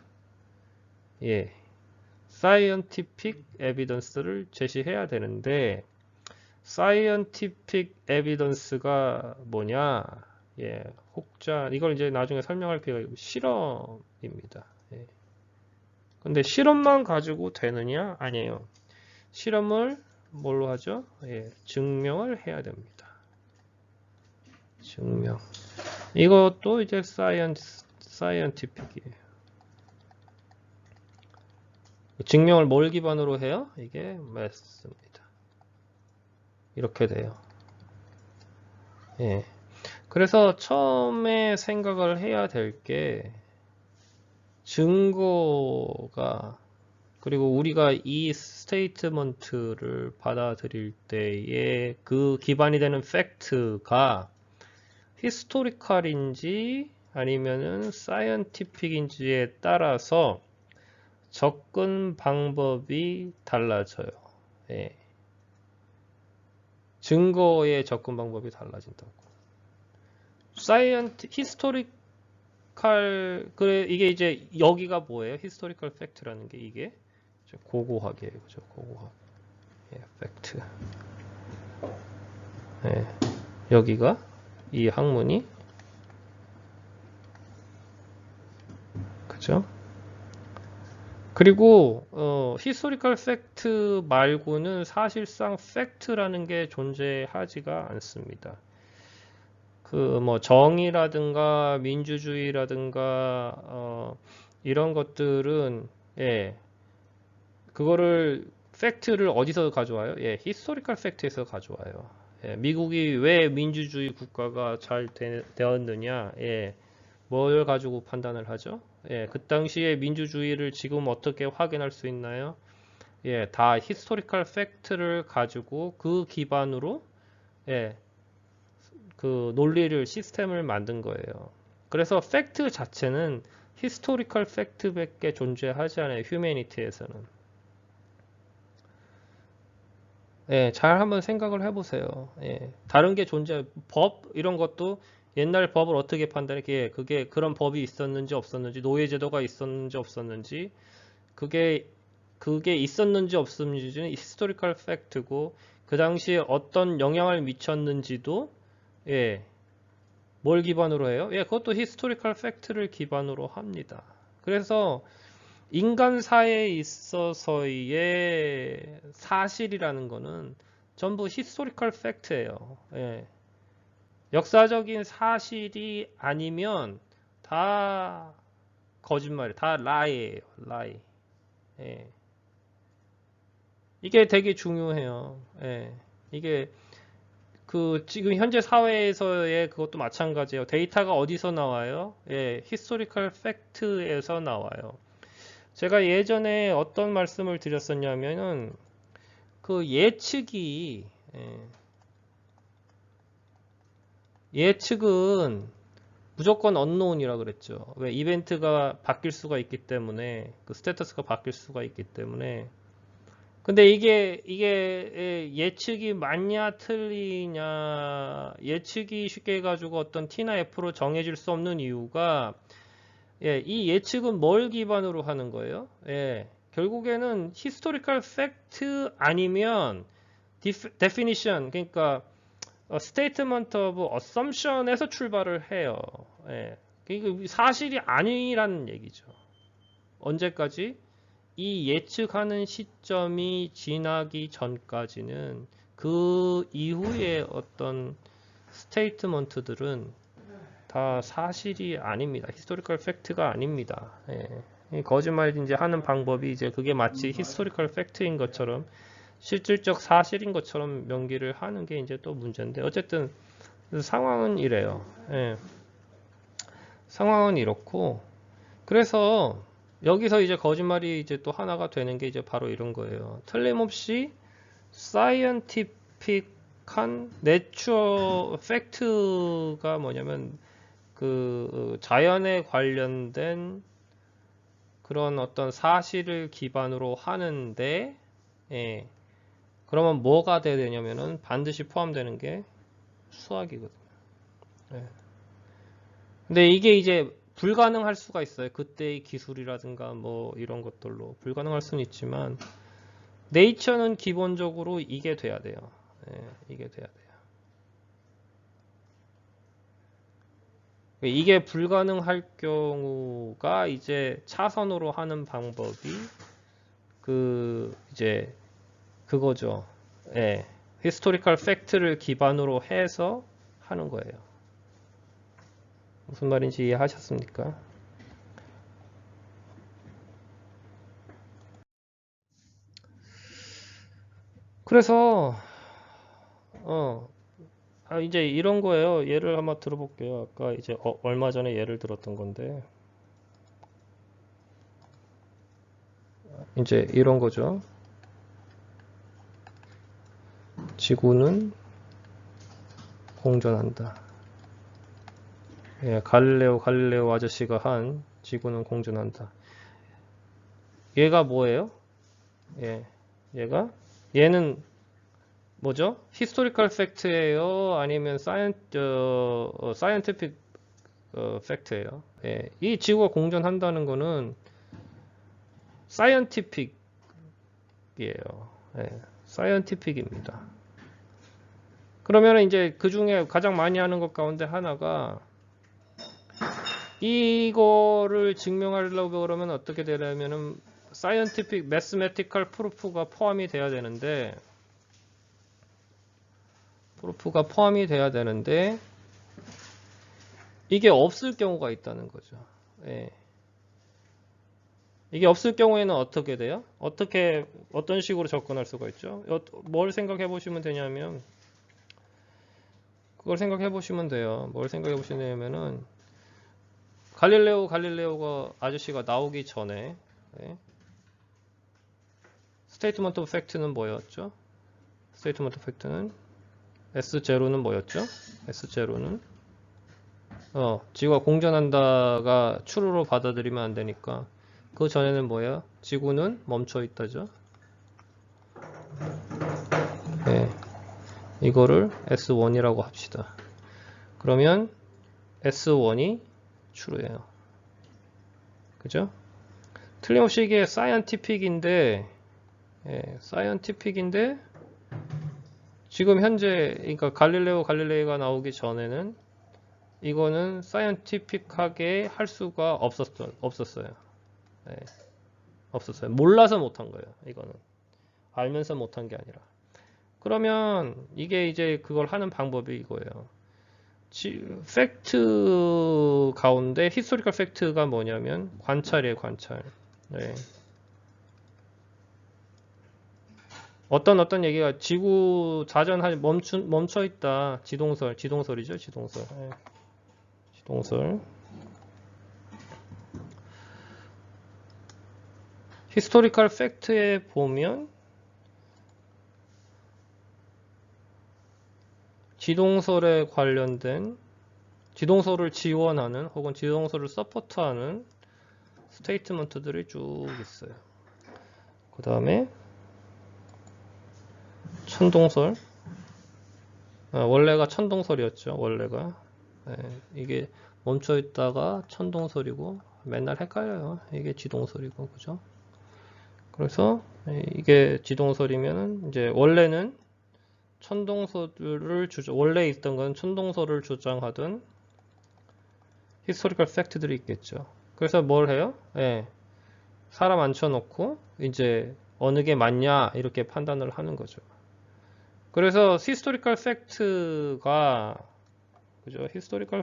Speaker 1: scientific evidence를 제시해야 되는데 scientific evidence가 뭐냐? 예, 혹자 이걸 이제 나중에 설명할 필요가 있고 실험입니다. 예. 근데 실험만 가지고 되느냐? 아니에요. 실험을 뭘로 하죠? 예, 증명을 해야 됩니다. 증명. 이것도 이제 scientific이에요. 증명을 뭘 기반으로 해요? 이게 math입니다. 이렇게 돼요. 예. 그래서 처음에 생각을 해야 될 게 증거가 그리고 우리가 이 스테이트먼트를 받아들일 때에 그 기반이 되는 팩트가 히스토리컬인지 아니면은 사이언티픽인지에 따라서 접근 방법이 달라져요. 예. 증거의 접근 방법이 달라진다고. 히스토리컬 그래 이게 이제 여기가 뭐예요? 히스토리컬 팩트라는 게 이게 고고학이에요, 그죠? 고고학. 예, 팩트. 예. 여기가 이 학문이 그죠? 그리고 히스토리컬 팩트 말고는 사실상 팩트라는 게 존재하지가 않습니다. 그 뭐 정의라든가 민주주의라든가 이런 것들은 예 그거를 팩트를 어디서 가져와요? 예 히스토리컬 팩트에서 가져와요. 예, 미국이 왜 민주주의 국가가 잘 되었느냐? 예, 뭘 가지고 판단을 하죠? 예, 그 당시에 민주주의를 지금 어떻게 확인할 수 있나요? 예, 다 히스토리컬 팩트를 가지고 그 기반으로 예, 그 논리를 시스템을 만든 거예요. 그래서 팩트 자체는 히스토리컬 팩트밖에 존재하지 않아요. 휴머니티에서는. 예, 잘 한번 생각을 해보세요. 예, 다른 게 법 이런 것도 옛날 법을 어떻게 판단해? 그게 그런 법이 있었는지 없었는지, 노예제도가 있었는지 없었는지, 그게 있었는지 없었는지는 히스토리컬 팩트고, 그 당시에 어떤 영향을 미쳤는지도 예, 뭘 기반으로 해요? 예, 그것도 히스토리컬 팩트를 기반으로 합니다. 그래서 인간사에 있어서의 사실이라는 거는 전부 히스토리컬 팩트예요. 예. 역사적인 사실이 아니면 다 거짓말이에요. 다 라이예요. 라이. 예. 이게 되게 중요해요. 예. 이게 그 지금 현재 사회에서의 그것도 마찬가지예요. 데이터가 어디서 나와요? 예, 히스토리컬 팩트에서 나와요. 제가 예전에 어떤 말씀을 드렸었냐면은 그 예측은 무조건 언노운이라 그랬죠. 왜 이벤트가 바뀔 수가 있기 때문에 그 스테터스가 바뀔 수가 있기 때문에 근데 이게 예측이 맞냐 틀리냐 예측이 쉽게 해가지고 어떤 T나 F로 정해질 수 없는 이유가 예, 이 예측은 뭘 기반으로 하는 거예요? 예, 결국에는 historical fact 아니면 definition, 그러니까 statement of assumption에서 출발을 해요. 예, 그러니까 사실이 아니라는 얘기죠. 언제까지? 이 예측하는 시점이 지나기 전까지는 그 이후에 어떤 스테이트먼트들은 다 사실이 아닙니다. 히스토리컬 팩트가 아닙니다. 예. 거짓말 이제 하는 방법이 이제 그게 마치 히스토리컬 팩트인 것처럼 실질적 사실인 것처럼 명기를 하는 게 이제 또 문제인데 어쨌든 상황은 이래요. 예. 상황은 이렇고 그래서 여기서 이제 거짓말이 이제 또 하나가 되는 게 이제 바로 이런 거예요. 틀림없이 사이언티픽한 내추럴 팩트가 뭐냐면 그 자연에 관련된 그런 어떤 사실을 기반으로 하는데 예, 그러면 뭐가 돼야 되냐면은 반드시 포함되는 게 수학이거든요. 예. 근데 이게 이제 불가능할 수가 있어요. 그때의 기술이라든가 뭐 이런 것들로 불가능할 수는 있지만 네이처는 기본적으로 이게 돼야 돼요. 예, 이게 돼야 돼요. 이게 불가능할 경우가 이제 차선으로 하는 방법이 이제 그거죠. 예. 히스토리컬 팩트를 기반으로 해서 하는 거예요. 무슨 말인지 이해하셨습니까? 그래서 이제 이런 거예요. 예를 한번 들어볼게요. 아까 이제 얼마 전에 예를 들었던 건데 이제 이런 거죠. 지구는 공전한다. 예, 갈릴레오 아저씨가 한 지구는 공전한다. 얘가 뭐예요? 예, 얘는 뭐죠? 히스토리컬 팩트예요? 아니면 사이언티픽 팩트예요? 예, 이 지구가 공전한다는 거는 사이언티픽이에요. 예, 사이언티픽입니다. 그러면 이제 그 중에 가장 많이 하는 것 가운데 하나가 이거를 증명하려고 그러면 어떻게 되냐면은 사이언티픽 매스메티컬 프루프가 포함이 돼야 되는데 이게 없을 경우가 있다는 거죠. 예. 이게 없을 경우에는 어떻게 돼요? 어떤 식으로 접근할 수가 있죠? 뭘 생각해 보시면 되냐면 그걸 생각해 보시면 돼요. 뭘 생각해 보시냐면은 갈릴레오가 아저씨가 나오기 전에 예. 스테이트먼트 오브 팩트는 뭐였죠? 스테이트먼트 오브 팩트는 S0는 뭐였죠? S0는 지구가 공전한다가 true로 받아들이면 안 되니까 그 전에는 뭐예요? 지구는 멈춰 있다죠. 네, 이거를 S1이라고 합시다. 그러면 S1이 true예요. 그죠? 틀림없이 이게 사이언티픽인데 지금 현재 그러니까 갈릴레이가 나오기 전에는 이거는 사이언티픽하게 할 수가 없었어요. 네, 없었어요. 몰라서 못한 거예요. 이거는 알면서 못한 게 아니라. 그러면 이게 이제 그걸 하는 방법이 이거예요. 팩트 가운데 히스토리컬 팩트가 뭐냐면 관찰이에요, 관찰. 네. 어떤 얘기가 지구 자전 멈춰 있다. 지동설이죠, 지동설. 네. 지동설. 히스토리컬 팩트에 보면 지동설에 관련된 지동설을 지원하는 혹은 지동설을 서포트하는 스테이트먼트들이 쭉 있어요. 그 다음에 천동설. 원래가 천동설이었죠. 원래가 이게 멈춰 있다가 천동설이고 맨날 헷갈려요. 이게 지동설이고 그죠? 그래서 이게 지동설이면은 이제 원래는 원래 있던 건 천동설을 주장하던 히스토리컬 팩트들이 있겠죠. 그래서 뭘 해요? 사람 앉혀놓고 이제 어느 게 맞냐 이렇게 판단을 하는 거죠. 그래서 히스토리컬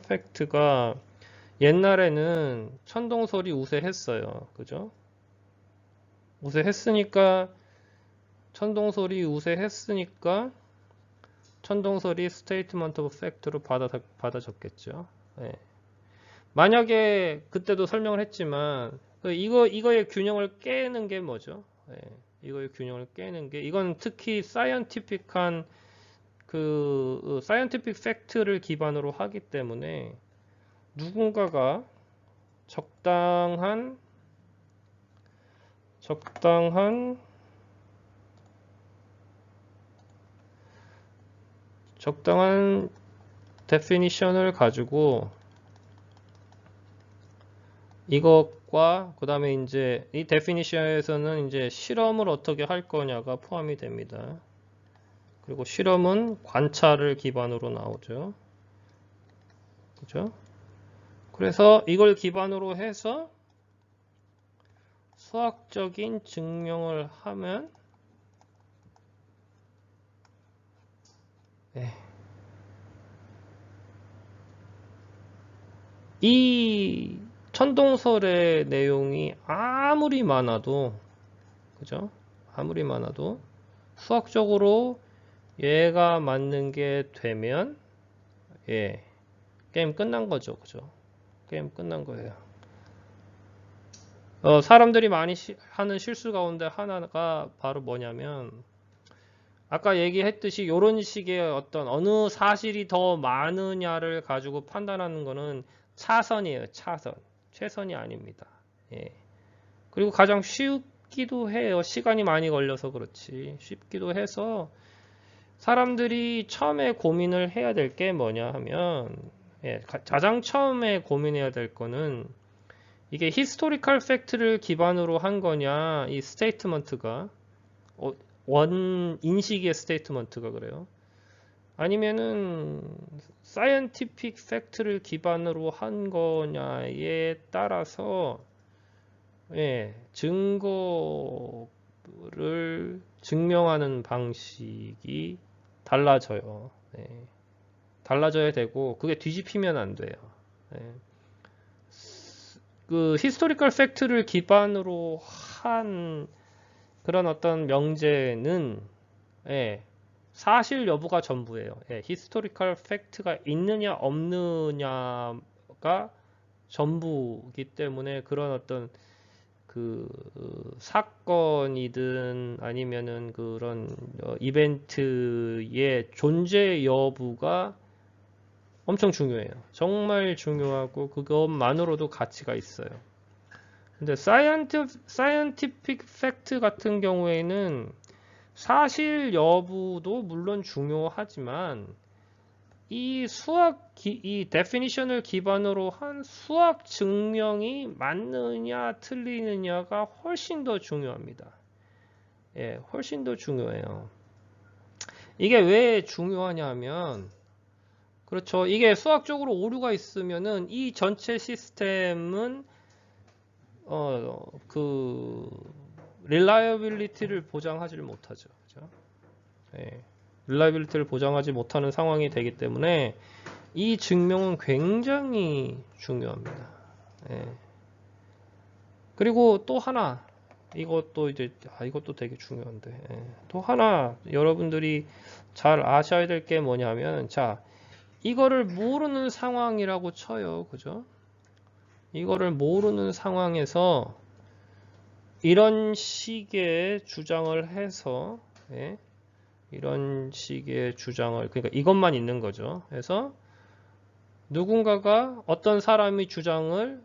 Speaker 1: 팩트가 옛날에는 천동설이 우세했어요. 그죠? 우세했으니까 천동설이 스테이트먼트 오브 팩트로 받아졌겠죠. 만약에 그때도 설명을 했지만 이거의 균형을 깨는 게 뭐죠? 이거의 균형을 깨는 게 이건 특히 사이언티픽한 사이언티픽 팩트를 기반으로 하기 때문에 누군가가 적당한 데피니션을 가지고 이것과 그 다음에 이제 이 definition에서는 이제 실험을 어떻게 할 거냐가 포함이 됩니다. 그리고 실험은 관찰을 기반으로 나오죠. 그죠? 그래서 이걸 기반으로 해서 수학적인 증명을 하면 이 천동설의 내용이 아무리 많아도 그죠? 아무리 많아도 수학적으로 얘가 맞는 게 되면 예, 게임 끝난 거죠. 그죠? 게임 끝난 거예요. 사람들이 많이 하는 실수 가운데 하나가 바로 뭐냐면 아까 얘기했듯이 이런 식의 어떤 어느 사실이 더 많으냐를 가지고 판단하는 거는 차선이에요. 차선. 최선이 아닙니다. 예. 그리고 가장 쉽기도 해요. 시간이 많이 걸려서 그렇지. 쉽기도 해서 사람들이 처음에 고민을 해야 될 게 뭐냐 하면 예, 가장 처음에 고민해야 될 거는 이게 히스토리컬 팩트를 기반으로 한 거냐 이 스테이트먼트가 원 인식의 스테이트먼트가 그래요. 아니면은 사이언티픽 팩트를 기반으로 한 거냐에 따라서 예, 증거를 증명하는 방식이 달라져요. 예, 달라져야 되고 그게 뒤집히면 안 돼요. 예, 그 히스토리컬 팩트를 기반으로 한 그런 어떤 명제는 예, 사실 여부가 전부예요. 예, 히스토리컬 팩트가 있느냐 없느냐가 전부이기 때문에 그런 어떤 그 사건이든 아니면은 그런 이벤트의 존재 여부가 엄청 중요해요. 정말 중요하고 그것만으로도 가치가 있어요. 근데 사이언티픽 팩트 같은 경우에는 사실 여부도 물론 중요하지만 이 definition을 기반으로 한 수학 증명이 맞느냐 틀리느냐가 훨씬 더 중요합니다. 예, 훨씬 더 중요해요. 이게 왜 중요하냐 하면 그렇죠. 이게 수학적으로 오류가 있으면은 이 전체 시스템은 그 reliability를 보장하지 못하죠. 그죠? 예. reliability를 보장하지 못하는 상황이 되기 때문에 이 증명은 굉장히 중요합니다. 예. 그리고 또 하나 이것도 이제 이것도 되게 중요한데 예. 또 하나 여러분들이 잘 아셔야 될 게 뭐냐면 자 이거를 모르는 상황이라고 쳐요. 그죠? 이거를 모르는 상황에서 이런 식의 주장을 해서 예, 이런 식의 주장을 그러니까 이것만 있는 거죠. 그래서 누군가가 어떤 사람이 주장을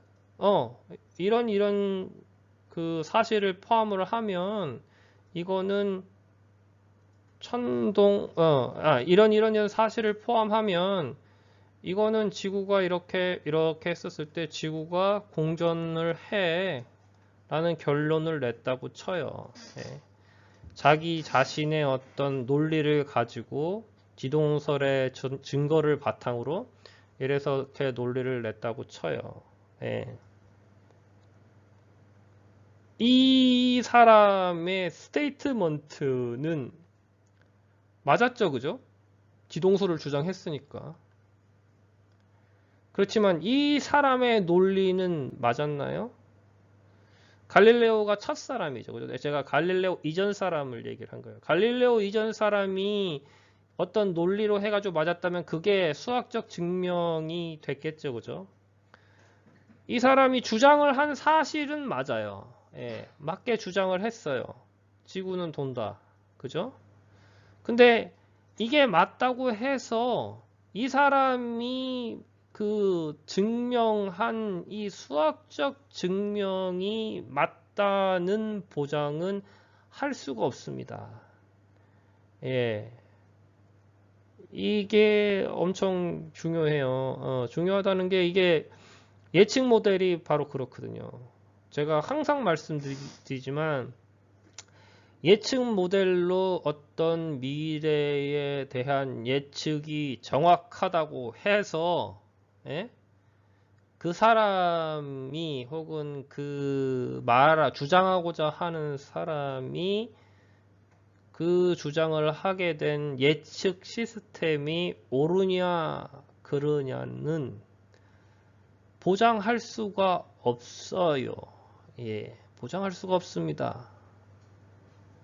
Speaker 1: 이런 그 사실을 포함을 하면 이거는 이런 사실을 포함하면 이거는 지구가 이렇게 했었을 때 지구가 공전을 해 라는 결론을 냈다고 쳐요. 예. 자기 자신의 어떤 논리를 가지고 지동설의 증거를 바탕으로 이래서 이렇게 논리를 냈다고 쳐요. 예. 이 사람의 스테이트먼트는 맞았죠, 그죠? 지동설을 주장했으니까. 그렇지만 이 사람의 논리는 맞았나요? 갈릴레오가 첫 사람이죠. 그죠? 제가 갈릴레오 이전 사람을 얘기를 한 거예요. 갈릴레오 이전 사람이 어떤 논리로 해가지고 맞았다면 그게 수학적 증명이 됐겠죠. 그죠? 이 사람이 주장을 한 사실은 맞아요. 예, 맞게 주장을 했어요. 지구는 돈다. 그죠? 근데 이게 맞다고 해서 이 사람이 그 증명한 이 수학적 증명이 맞다는 보장은 할 수가 없습니다. 예. 이게 엄청 중요해요. 중요하다는 게 이게 예측 모델이 바로 그렇거든요. 제가 항상 말씀드리지만 예측 모델로 어떤 미래에 대한 예측이 정확하다고 해서 예? 그 사람이 혹은 주장하고자 하는 사람이 그 주장을 하게 된 예측 시스템이 옳으냐 그르냐는 보장할 수가 없어요. 예, 보장할 수가 없습니다.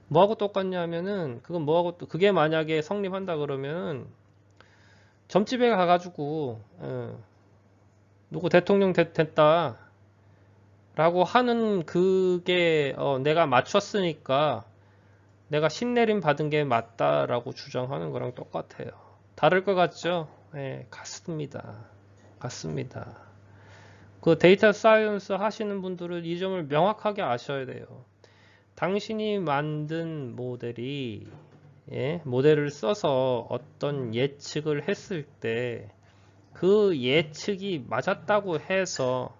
Speaker 1: 뭐하고 똑같냐면은 그게 만약에 성립한다 그러면 점집에 가가지고 누구 대통령 됐다 라고 하는 그게 내가 맞췄으니까 내가 신내림 받은 게 맞다라고 주장하는 거랑 똑같아요. 다를 것 같죠? 예, 같습니다. 그 데이터 사이언스 하시는 분들은 이 점을 명확하게 아셔야 돼요. 당신이 만든 모델이 모델을 써서 어떤 예측을 했을 때 그 예측이 맞았다고 해서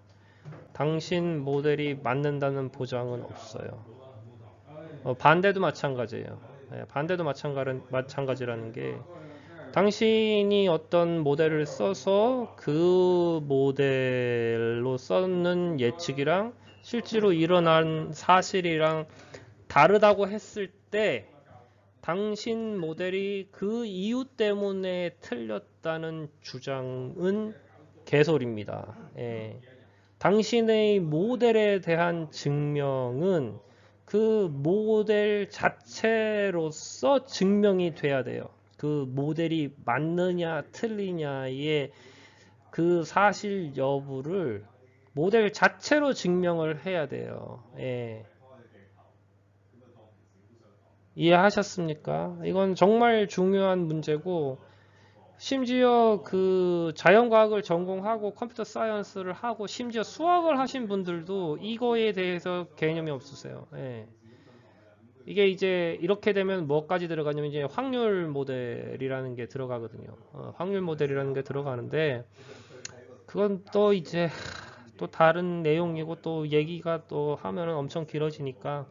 Speaker 1: 당신 모델이 맞는다는 보장은 없어요. 반대도 마찬가지예요. 반대도 마찬가지라는 게 당신이 어떤 모델을 써서 그 모델로 썼는 예측이랑 실제로 일어난 사실이랑 다르다고 했을 때 당신 모델이 그 이유 때문에 틀렸다는 주장은 개소리입니다. 당신의 모델에 대한 증명은 그 모델 자체로서 증명이 돼야 돼요. 그 모델이 맞느냐 틀리냐의 그 사실 여부를 모델 자체로 증명을 해야 돼요. 이해하셨습니까? 이건 정말 중요한 문제고 심지어 그 자연과학을 전공하고 컴퓨터 사이언스를 하고 심지어 수학을 하신 분들도 이거에 대해서 개념이 없으세요. 이게 이제 이렇게 되면 뭐까지 들어가냐면 이제 확률 모델이라는 게 들어가거든요. 확률 모델이라는 게 들어가는데 그건 또 이제 또 다른 내용이고 또 얘기가 또 하면은 엄청 길어지니까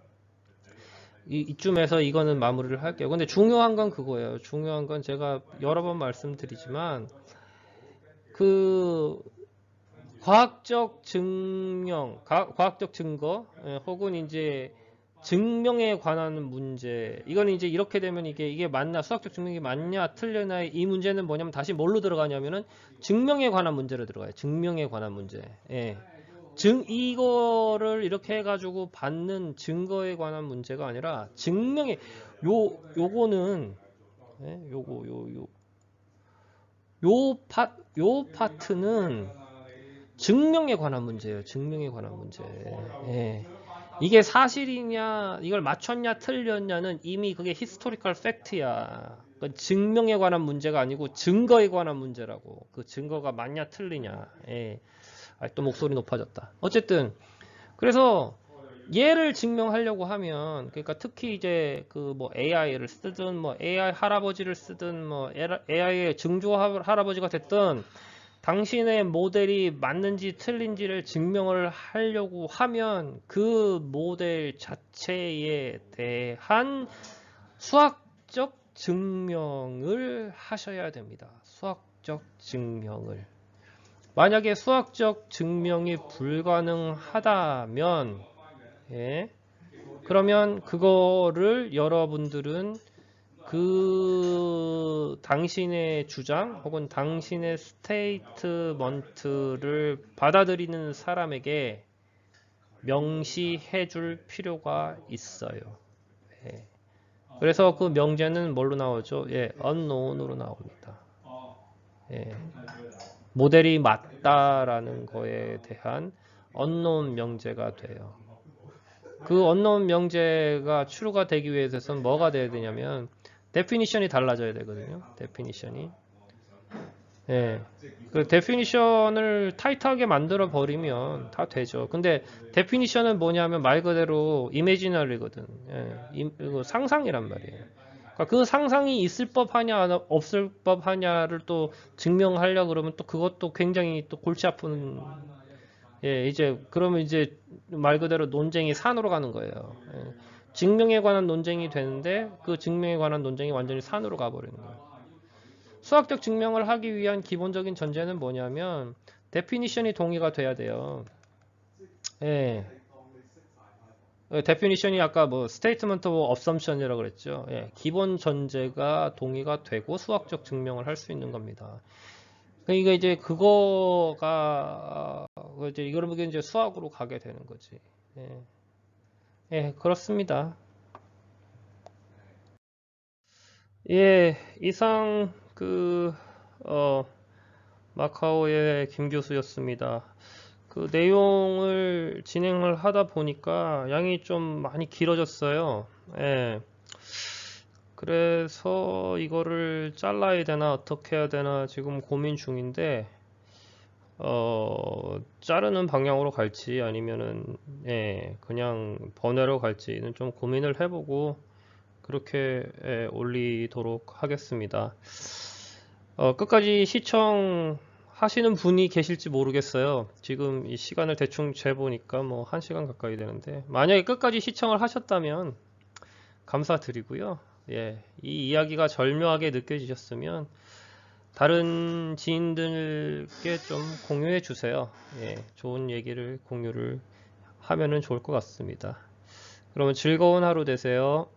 Speaker 1: 이쯤에서 이거는 마무리를 할게요. 근데 중요한 건 그거예요. 중요한 건 제가 여러 번 말씀드리지만 그 과학적 증거 혹은 이제 증명에 관한 문제 이건 이제 이렇게 되면 이게 맞나 수학적 증명이 맞냐 틀려나 이 문제는 뭐냐면 다시 뭘로 들어가냐면은 증명에 관한 문제로 들어가요. 증명에 관한 문제. 이거를 이렇게 해가지고 받는 증거에 관한 문제가 아니라 증명에 요거는 요 파트는 증명에 관한 문제예요. 증명에 관한 문제. 이게 사실이냐, 이걸 맞췄냐, 틀렸냐는 이미 그게 히스토리컬 팩트야. 증명에 관한 문제가 아니고 증거에 관한 문제라고. 그 증거가 맞냐, 틀리냐. 또 목소리 높아졌다. 어쨌든 그래서 얘를 증명하려고 하면 그러니까 특히 이제 그 뭐 AI를 쓰든 뭐 AI 할아버지를 쓰든 뭐 AI의 증조 할아버지가 됐든 당신의 모델이 맞는지 틀린지를 증명을 하려고 하면 그 모델 자체에 대한 수학적 증명을 하셔야 됩니다. 수학적 증명을. 만약에 수학적 증명이 불가능하다면 그러면 그거를 여러분들은 그 당신의 주장 혹은 당신의 스테이트먼트를 받아들이는 사람에게 명시해 줄 필요가 있어요. 그래서 그 명제는 뭘로 나오죠? unknown으로 나옵니다. 모델이 맞다라는 거에 대한 unknown 명제가 돼요. 그 unknown 명제가 true가 되기 위해서는 뭐가 돼야 되냐면 데피니션이 달라져야 되거든요. 데피니션이. 그 데피니션을 타이트하게 만들어 버리면 다 되죠. 근데 데피니션은 뭐냐면 말 그대로 이미지너리거든. 상상이란 말이에요. 그러니까 그 상상이 있을 법하냐 없을 법하냐를 또 증명하려고 그러면 또 그것도 굉장히 또 골치 아픈 예, 이제 그러면 이제 말 그대로 논쟁이 산으로 가는 거예요. 예. 증명에 관한 논쟁이 되는데 그 증명에 관한 논쟁이 완전히 산으로 가버리는 거예요. 수학적 증명을 하기 위한 기본적인 전제는 뭐냐면 데피니션이 동의가 돼야 돼요. 예. 데피니션이 아까 뭐 스테이트먼트 오브 업섬션이라고 그랬죠. 예. 기본 전제가 동의가 되고 수학적 증명을 할 수 있는 겁니다. 그러니까 이제 그거가 이제 이거를 이제 수학으로 가게 되는 거지. 예. 예, 그렇습니다. 예, 이상 어, 마카오의 김 교수였습니다. 그 내용을 진행을 하다 보니까 양이 좀 많이 길어졌어요. 예. 그래서 이거를 잘라야 되나 어떻게 해야 되나 지금 고민 중인데, 자르는 방향으로 갈지 아니면은, 예, 그냥 번외로 갈지는 좀 고민을 해보고, 그렇게 예, 올리도록 하겠습니다. 끝까지 시청하시는 분이 계실지 모르겠어요. 지금 이 시간을 대충 재보니까 뭐 1시간 가까이 되는데 만약에 끝까지 시청을 하셨다면 감사드리고요. 예, 이 이야기가 절묘하게 느껴지셨으면 다른 지인들께 좀 공유해 주세요. 예, 좋은 얘기를 공유를 하면은 좋을 것 같습니다. 그러면 즐거운 하루 되세요.